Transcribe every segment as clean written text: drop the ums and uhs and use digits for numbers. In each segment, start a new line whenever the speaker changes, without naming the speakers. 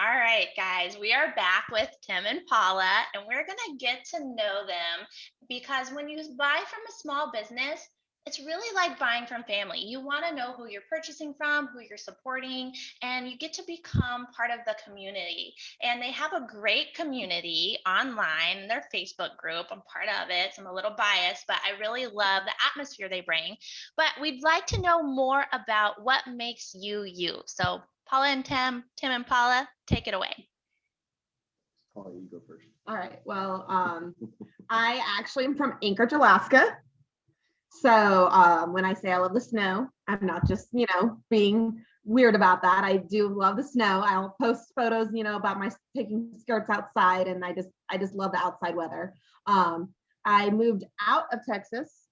All right, guys, we are back with Tim and Paula, and we're going to get to know them because when you buy from a small business, it's really like buying from family. You want to know who you're purchasing from, who you're supporting, and you get to become part of the community. And they have a great community online, their Facebook group. I'm part of it, so I'm a little biased, but I really love the atmosphere they bring. But we'd like to know more about what makes you you. So Paula and Tim, Tim and Paula, take it away.
Paula, you go first.
All right. Well, I actually am from Anchorage, Alaska. So when I say I love the snow, I'm not just, being weird about that. I do love the snow. I'll post photos, about my taking skirts outside, and I just love the outside weather. I moved out of Texas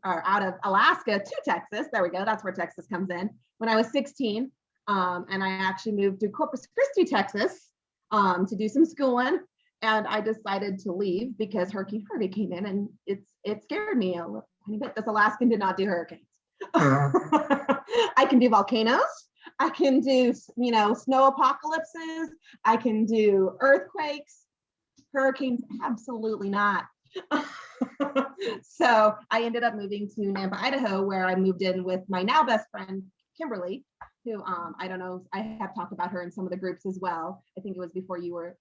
out of Alaska to Texas. There we go. That's where Texas comes in. When I was 16, and I actually moved to Corpus Christi, Texas, to do some schooling. And I decided to leave because Hurricane Harvey came in, and it scared me a tiny bit. This Alaskan did not do hurricanes. I can do volcanoes. I can do, snow apocalypses. I can do earthquakes. Hurricanes, absolutely not. So I ended up moving to Nampa, Idaho, where I moved in with my now best friend, Kimberly, who I don't know, I have talked about her in some of the groups as well. I think it was before you were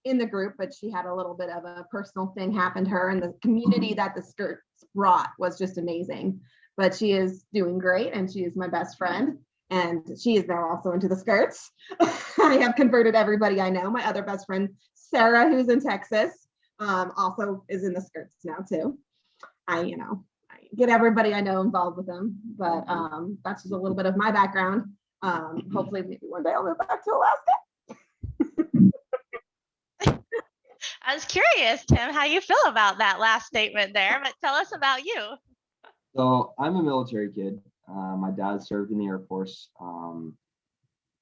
in the group, but she had a little bit of a personal thing happen to her, and the community that the skirts brought was just amazing. But she is doing great, and she is my best friend, and she is now also into the skirts. I have converted everybody I know. My other best friend, Sarah, who's in Texas, also is in the skirts now too. I get everybody I know involved with them, but that's just a little bit of my background. Hopefully maybe one day I'll move back to Alaska.
I was curious, Tim, how you feel about that last statement there, but tell us about you.
So I'm a military kid. My dad served in the Air Force.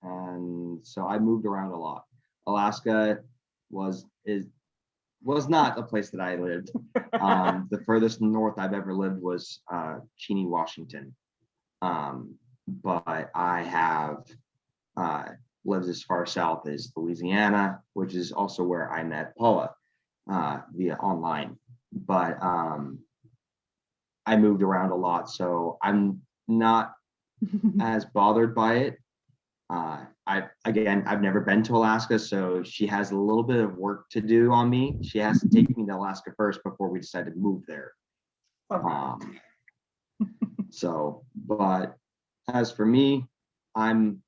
And so I moved around a lot. Alaska was not a place that I lived. The furthest north I've ever lived was Cheney, Washington. But I have lived as far south as Louisiana, which is also where I met Paula via online. But I moved around a lot, so I'm not as bothered by it. I've never been to Alaska, so she has a little bit of work to do on me. She has to take me to Alaska first before we decide to move there. But as for me, I'm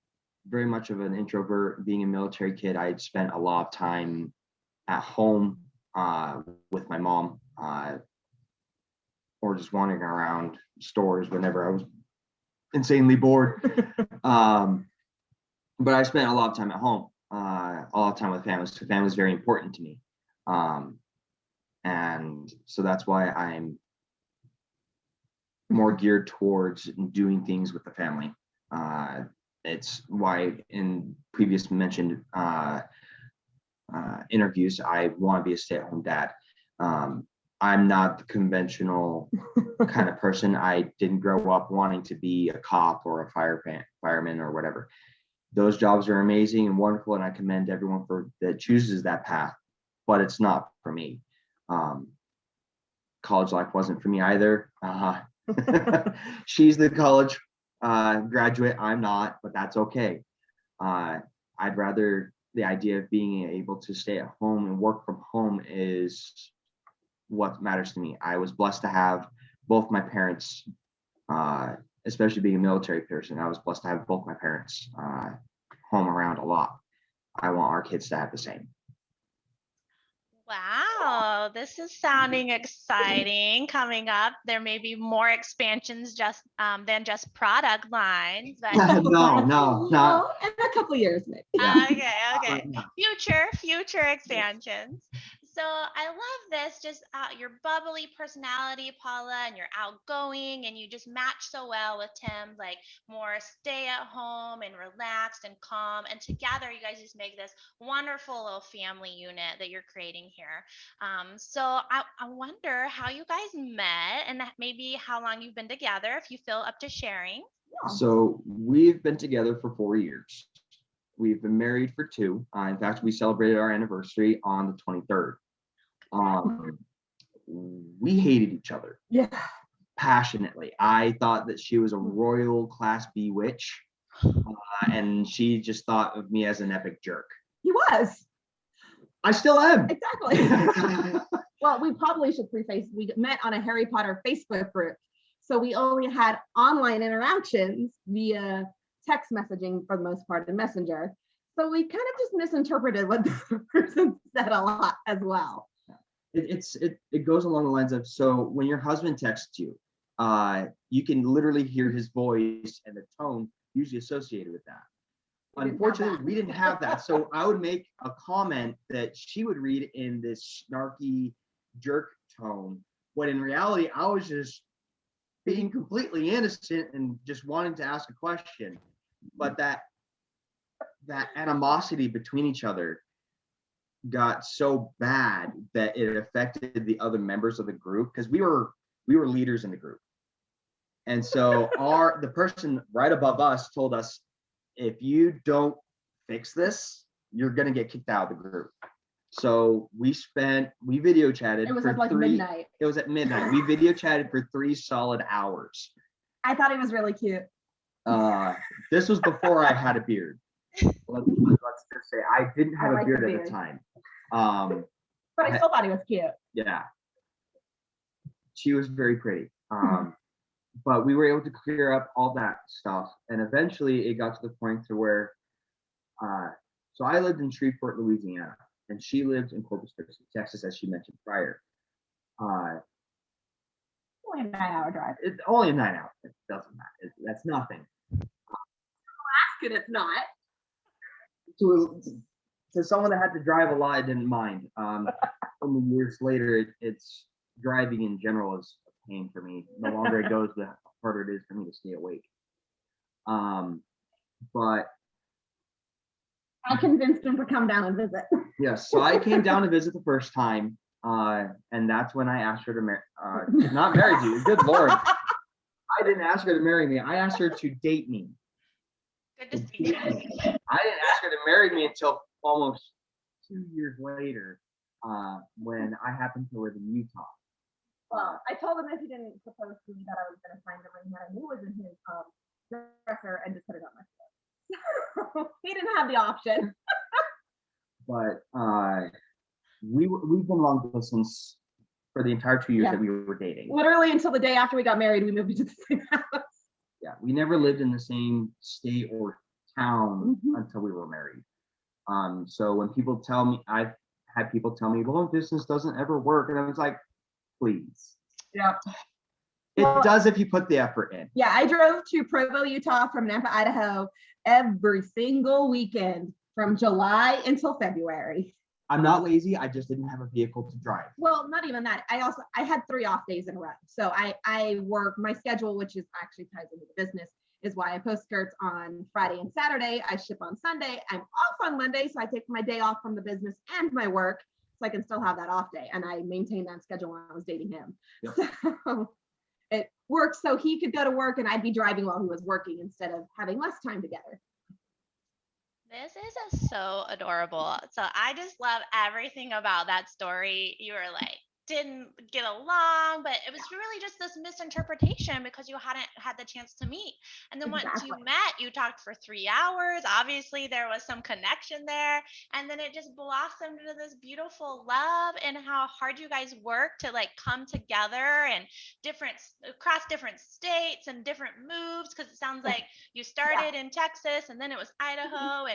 very much of an introvert. Being a military kid, I had spent a lot of time at home with my mom, or just wandering around stores whenever I was insanely bored. But I spent a lot of time at home, a lot of time with family. So family is very important to me. And so that's why I'm more geared towards doing things with the family. It's why in previous mentioned interviews, I want to be a stay-at-home dad. I'm not the conventional kind of person. I didn't grow up wanting to be a cop or a fireman or whatever. Those jobs are amazing and wonderful, and I commend everyone that chooses that path, but it's not for me. College life wasn't for me either. She's the college graduate. I'm not, but that's okay. I'd rather the idea of being able to stay at home and work from home is what matters to me. I was blessed to have both my parents, especially being a military person. I was blessed to have both my parents home around a lot. I want our kids to have the same.
Wow, this is sounding exciting. Coming up, there may be more expansions than just product lines. But
no,
in a couple of years, maybe.
Yeah. Okay. Future expansions. So I love this, just your bubbly personality, Paula, and you're outgoing, and you just match so well with Tim's, like more stay at home and relaxed and calm. And together, you guys just make this wonderful little family unit that you're creating here. So I wonder how you guys met and maybe how long you've been together, if you feel up to sharing.
So we've been together for 4 years. we've been married for 2. In fact, we celebrated our anniversary on the 23rd. We hated each other.
Yeah.
Passionately. I thought that she was a royal class B witch, and she just thought of me as an epic jerk.
He was.
I still am.
Exactly. Well, we probably should preface, we met on a Harry Potter Facebook group. So we only had online interactions via text messaging for the most part in Messenger. So we kind of just misinterpreted what the person said a lot as well.
It goes along the lines of, so when your husband texts you, you can literally hear his voice and the tone usually associated with that. Unfortunately, we didn't have that. So I would make a comment that she would read in this snarky jerk tone, when in reality, I was just being completely innocent and just wanting to ask a question. But that animosity between each other got so bad that it affected the other members of the group, because we were leaders in the group. And so the person right above us told us, if you don't fix this, you're gonna get kicked out of the group. So we video chatted.
It was
for
at like
3,
midnight.
It was at midnight. We video chatted for 3 solid hours.
I thought he was really cute.
This was before I had a beard. Let's just say I didn't have a beard at the time.
But I still thought he was cute.
Yeah. She was very pretty. But we were able to clear up all that stuff. And eventually it got to the point to where, so I lived in Shreveport, Louisiana, and she lived in Corpus Christi, Texas, as she mentioned prior.
Only a 9-hour drive.
It's only a 9 hour. It doesn't matter. That's nothing.
Ask it if not.
To someone that had to drive a lot, I didn't mind. Years later, it's driving in general is a pain for me. The longer it goes, the harder it is for me to stay awake. But
I convinced him to come down and visit.
yes, so I came down to visit the first time, and that's when I asked her to not marry you. Good Lord, I didn't ask her to marry me. I asked her to date me.
Good to see you.
I didn't ask her to marry me until almost 2 years later, when I happened to live in Utah.
Well, I told him if he didn't propose to me that I was going to find the ring that I knew was in his dresser and just put it on my foot. He didn't have the option.
But we've been long distance for the entire 2 years that we were dating.
Literally until the day after we got married, we moved into the same house.
Yeah, we never lived in the same state or town until we were married. So when people tell me, I've had people tell me long distance doesn't ever work, and I was like, please.
Yeah.
It does if you put the effort in.
Yeah, I drove to Provo, Utah from Nampa, Idaho every single weekend from July until February.
I'm not lazy. I just didn't have a vehicle to drive.
Well, not even that. I had 3 off days in a row. So I work my schedule, which is actually ties into the business, is why I post skirts on Friday and Saturday. I ship on Sunday. I'm off on Monday, so I take my day off from the business and my work, so I can still have that off day. And I maintained that schedule when I was dating him. Yep. So it worked so he could go to work and I'd be driving while he was working instead of having less time together.
This is so adorable. So I just love everything about that story. You were like, didn't get along, but it was really just this misinterpretation because you hadn't had the chance to meet. And then once you met, you talked for 3 hours. Obviously, there was some connection there. And then it just blossomed into this beautiful love, and how hard you guys work to like come together and across different states and different moves. Because it sounds like you started in Texas, and then it was Idaho,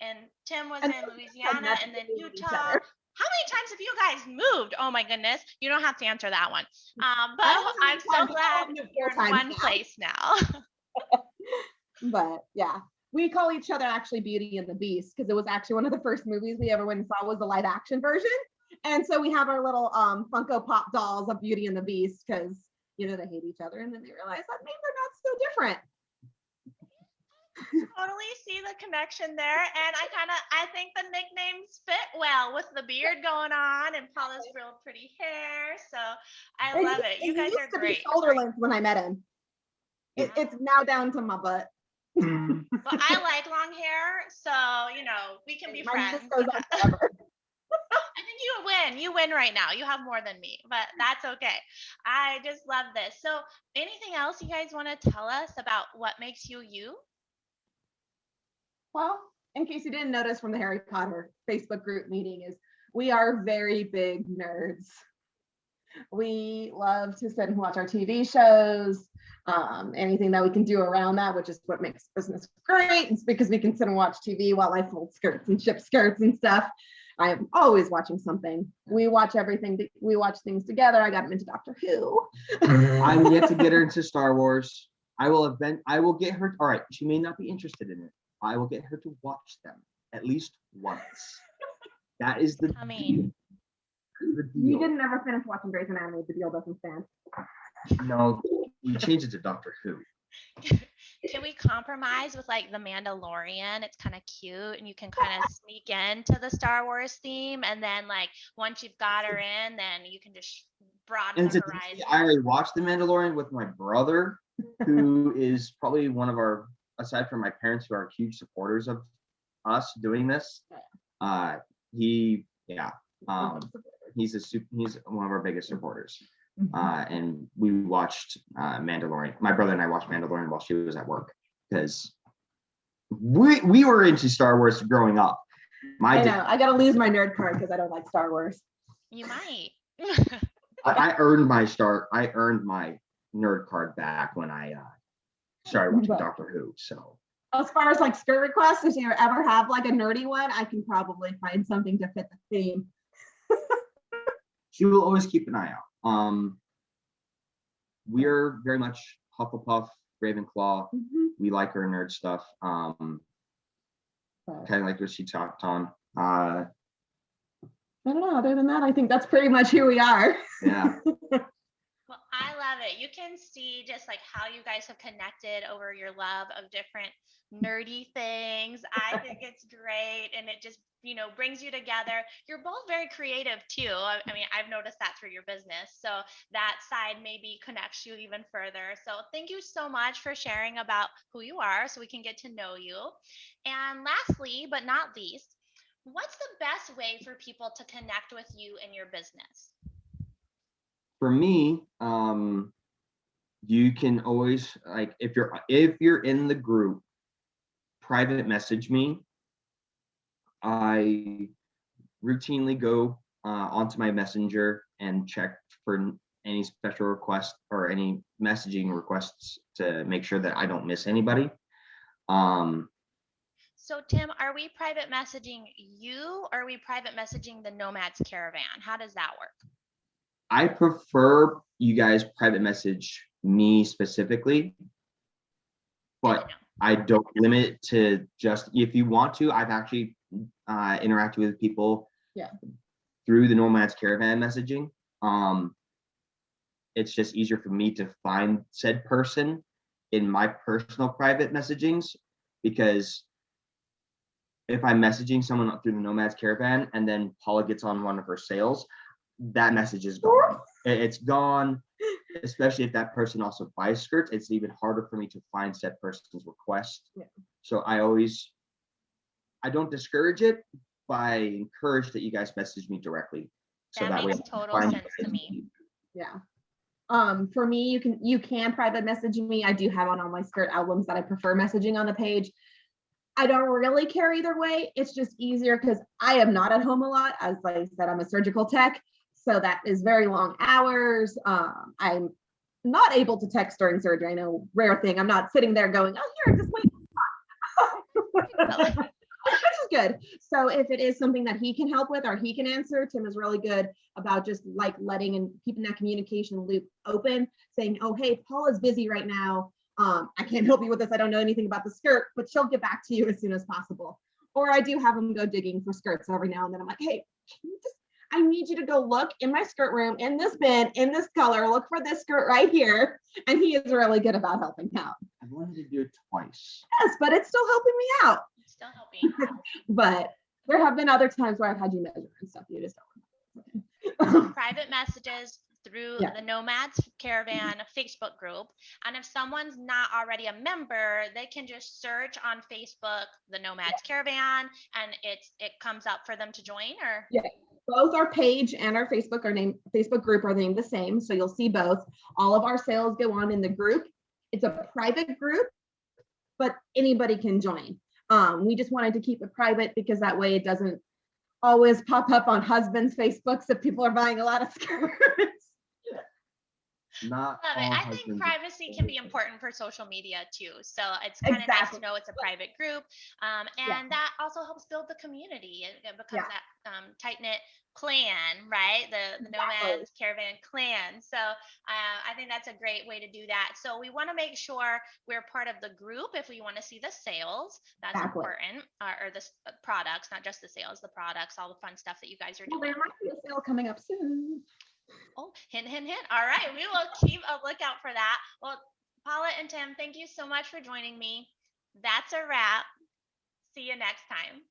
and Tim was in Louisiana, and then Utah. How many times have you guys moved? Oh my goodness. You don't have to answer that one. But I'm so glad you're in one place now.
But yeah, we call each other actually Beauty and the Beast, because it was actually one of the first movies we ever went and saw was the live action version. And so we have our little Funko Pop dolls of Beauty and the Beast, because they hate each other, and then they realize that maybe they're not so different.
Totally see the connection there, and I think the nicknames fit well with the beard going on and Paula's real pretty hair. So I love it. You guys are great.
Shoulder length when I met him. It's now down to my butt.
Well, I like long hair, so we can be
Mine
friends.
just goes on forever.
I think you win. You win right now. You have more than me, but that's okay. I just love this. So, anything else you guys want to tell us about what makes you you?
Well, in case you didn't notice from the Harry Potter Facebook group meeting, is we are very big nerds. We love to sit and watch our TV shows, anything that we can do around that, which is what makes business great. It's because we can sit and watch TV while I fold skirts and ship skirts and stuff. I am always watching something. We watch everything. We watch things together. I got him into Doctor Who.
I'm yet to get her into Star Wars. I will get her. All right, she may not be interested in it. I will get her to watch them at least once. That is the
Coming.
You didn't ever finish watching Grey's Anatomy. The deal doesn't stand.
No, you changed it to Doctor Who.
Can we compromise with like the Mandalorian? It's kind of cute, and you can kind of sneak into the Star Wars theme, and then like once you've got her in, then you can just broaden
And
the
to
horizon.
I already watched The Mandalorian with my brother, who is probably one of our, aside from my parents, who are huge supporters of us doing this. He's one of our biggest supporters. And we watched Mandalorian. My brother and I watched Mandalorian while she was at work because we were into Star Wars growing up.
I know. I gotta lose my nerd card because I don't like Star Wars.
You might.
I earned my nerd card back when I started watching Doctor Who. So
as far as like skirt requests, if you ever have like a nerdy one, I can probably find something to fit the theme.
She will always keep an eye out. We're very much Hufflepuff, Ravenclaw. We like her nerd stuff. Kind of like what she talked on.
I don't know. Other than that, I think that's pretty much who we are.
Yeah.
Well, I love it. You can see just like how you guys have connected over your love of different nerdy things. I think it's great. And it just, brings you together. You're both very creative too. I mean, I've noticed that through your business. So that side maybe connects you even further. So thank you so much for sharing about who you are so we can get to know you. And lastly, but not least, what's the best way for people to connect with you in your business?
For me, you can always, like, if you're in the group, private message me. I routinely go onto my messenger and check for any special requests or any messaging requests to make sure that I don't miss anybody.
So Tim, are we private messaging you or are we private messaging the Nomad's Caravan? How does that work?
I prefer you guys private message me specifically, but I don't limit it to just, if you want to. I've actually interacted with people through the Nomad's Caravan messaging. It's just easier for me to find said person in my personal private messagings, because if I'm messaging someone through the Nomad's Caravan and then Paula gets on one of her sales, that message is gone. It's gone, especially if that person also buys skirts. It's even harder for me to find said person's request. So I don't discourage it, but I encourage that you guys message me directly. So
that makes total sense to me.
Yeah. For me, you can private message me. I do have on all my skirt albums that I prefer messaging on the page. I don't really care either way. It's just easier because I am not at home a lot. As I said, I'm a surgical tech, so that is very long hours. I'm not able to text during surgery. I know, rare thing. I'm not sitting there going, "Oh, here, just wait." Which is good. So if it is something that he can help with or he can answer, Tim is really good about just like letting and keeping that communication loop open, saying, "Oh, hey, Paula's busy right now. I can't help you with this. I don't know anything about the skirt, but she'll get back to you as soon as possible." Or I do have him go digging for skirts every now and then. I'm like, "Hey, I need you to go look in my skirt room, in this bin, in this color, look for this skirt right here." And he is really good about helping out.
I've wanted to do it twice.
Yes, but it's still helping me out.
It's still helping.
But there have been other times where I've had you measure and stuff. You just don't.
Private messages through
Yeah.
the Nomads Caravan Facebook group. And if someone's not already a member, they can just search on Facebook the Nomads Caravan, and it comes up for them to join. Or
Yeah, both our page and our Facebook group are named the same. So you'll see both. All of our sales go on in the group. It's a private group, but anybody can join. We just wanted to keep it private because that way it doesn't always pop up on husbands' Facebooks if people are buying a lot of skirts.
Not
love it.
all
I think
husbands.
privacy can be important for social media too. So it's kind of nice to
Exactly.
know it's a private group. And that also helps build the community. It becomes
Yeah.
that tight knit clan, right? The
Exactly.
Nomads Caravan clan. So I think that's a great way to do that. So we want to make sure we're part of the group if we want to see the sales. That's
Exactly.
important. Or the products, not just the sales, the products, all the fun stuff that you guys are
Well,
doing.
there might be a sale coming up soon.
Oh, hint, hint, hint. All right. We will keep a lookout for that. Well, Paula and Tim, thank you so much for joining me. That's a wrap. See you next time.